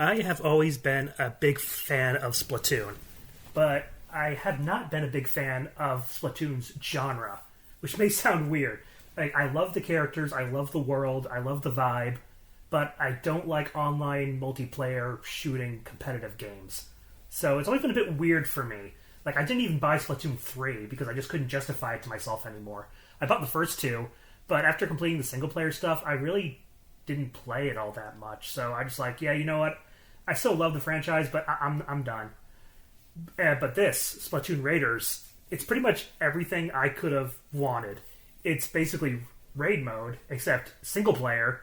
I have always been a big fan of Splatoon, but I have not been a big fan of Splatoon's genre, which may sound weird. Like, I love the characters, I love the world, I love the vibe, but I don't like online multiplayer shooting competitive games. So it's always been a bit weird for me. Like, I didn't even buy Splatoon 3 because I just couldn't justify it to myself anymore. I bought the first two, but after completing the single player stuff, I really didn't play it all that much. So I just like, yeah, you know what? I still love the franchise, but I'm done. But this Splatoon Raiders, it's pretty much everything I could have wanted. It's basically raid mode, except single player,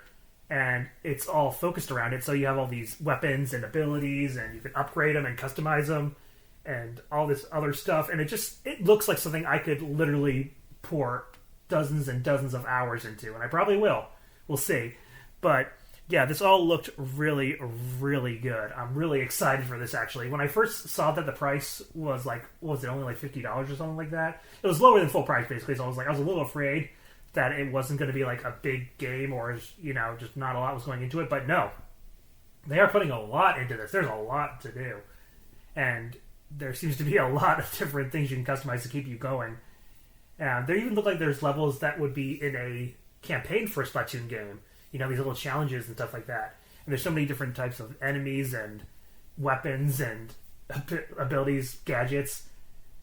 and it's all focused around it. So you have all these weapons and abilities, and you can upgrade them and customize them, and all this other stuff. And it looks like something I could literally pour dozens and dozens of hours into, and I probably will. We'll see. But yeah, this all looked really, really good. I'm really excited for this, actually. When I first saw that the price was like, was it only like $50 or something like that? It was lower than full price, basically, so I was a little afraid that it wasn't going to be like a big game or, just not a lot was going into it. But no, they are putting a lot into this. There's a lot to do. And there seems to be a lot of different things you can customize to keep you going. There even look like there's levels that would be in a campaign for a Splatoon game. These little challenges and stuff like that. And there's so many different types of enemies and weapons and abilities, gadgets,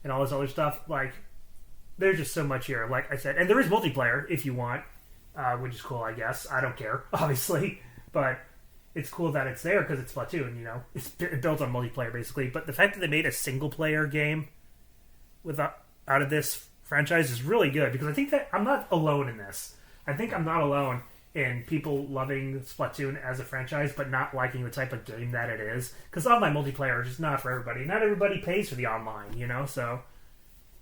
and all this other stuff. Like, there's just so much here, like I said. And there is multiplayer, if you want, which is cool, I guess. I don't care, obviously. But it's cool that it's there because it's Splatoon, It's built on multiplayer, basically. But the fact that they made a single-player game out of this franchise is really good, because I think that I'm not alone in this. I think I'm not alone in people loving Splatoon as a franchise, but not liking the type of game that it is. Because online multiplayer is just not for everybody. Not everybody pays for the online, So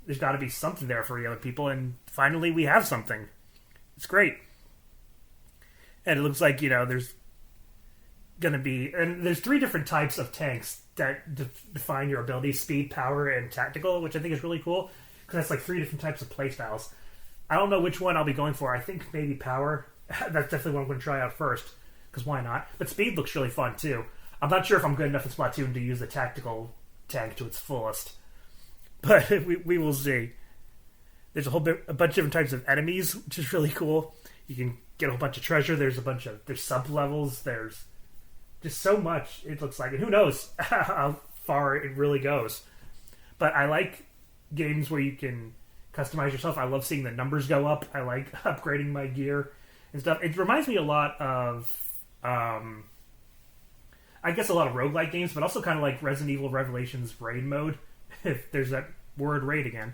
there's got to be something there for the other people, and finally we have something. It's great. And it looks like, there's going to be... And there's 3 different types of tanks that define your abilities: speed, power, and tactical, which I think is really cool, because that's like 3 different types of playstyles. I don't know which one I'll be going for. I think maybe power. That's definitely what I'm going to try out first, because why not? But speed looks really fun, too. I'm not sure if I'm good enough in Splatoon to use the tactical tank to its fullest, but we will see. There's a bunch of different types of enemies, which is really cool. You can get a whole bunch of treasure. There's sub-levels. There's just so much, it looks like. And who knows how far it really goes. But I like games where you can customize yourself. I love seeing the numbers go up. I like upgrading my gear and stuff. It reminds me a lot of, I guess, a lot of roguelike games, but also kind of like Resident Evil Revelations raid mode, if there's that word raid again.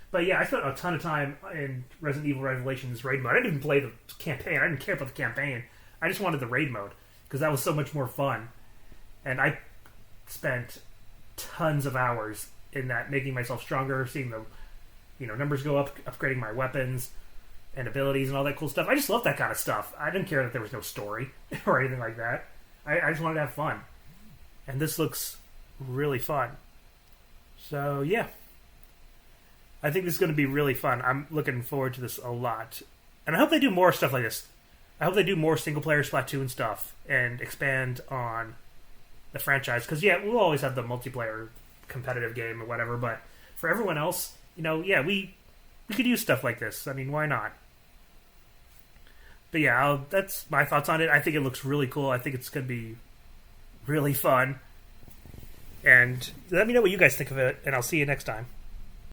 But yeah, I spent a ton of time in Resident Evil Revelations raid mode. I didn't even play the campaign. I didn't care about the campaign. I just wanted the raid mode, because that was so much more fun. And I spent tons of hours in that, making myself stronger, seeing the numbers go up, upgrading my weapons and abilities and all that cool stuff. I just love that kind of stuff. I didn't care that there was no story or anything like that. I just wanted to have fun. And this looks really fun. So, yeah. I think this is going to be really fun. I'm looking forward to this a lot. And I hope they do more stuff like this. I hope they do more single-player Splatoon stuff and expand on the franchise. Because, yeah, we'll always have the multiplayer competitive game or whatever, but for everyone else, yeah, we could use stuff like this. I mean, why not? But yeah, that's my thoughts on it. I think it looks really cool. I think it's going to be really fun. And let me know what you guys think of it, and I'll see you next time.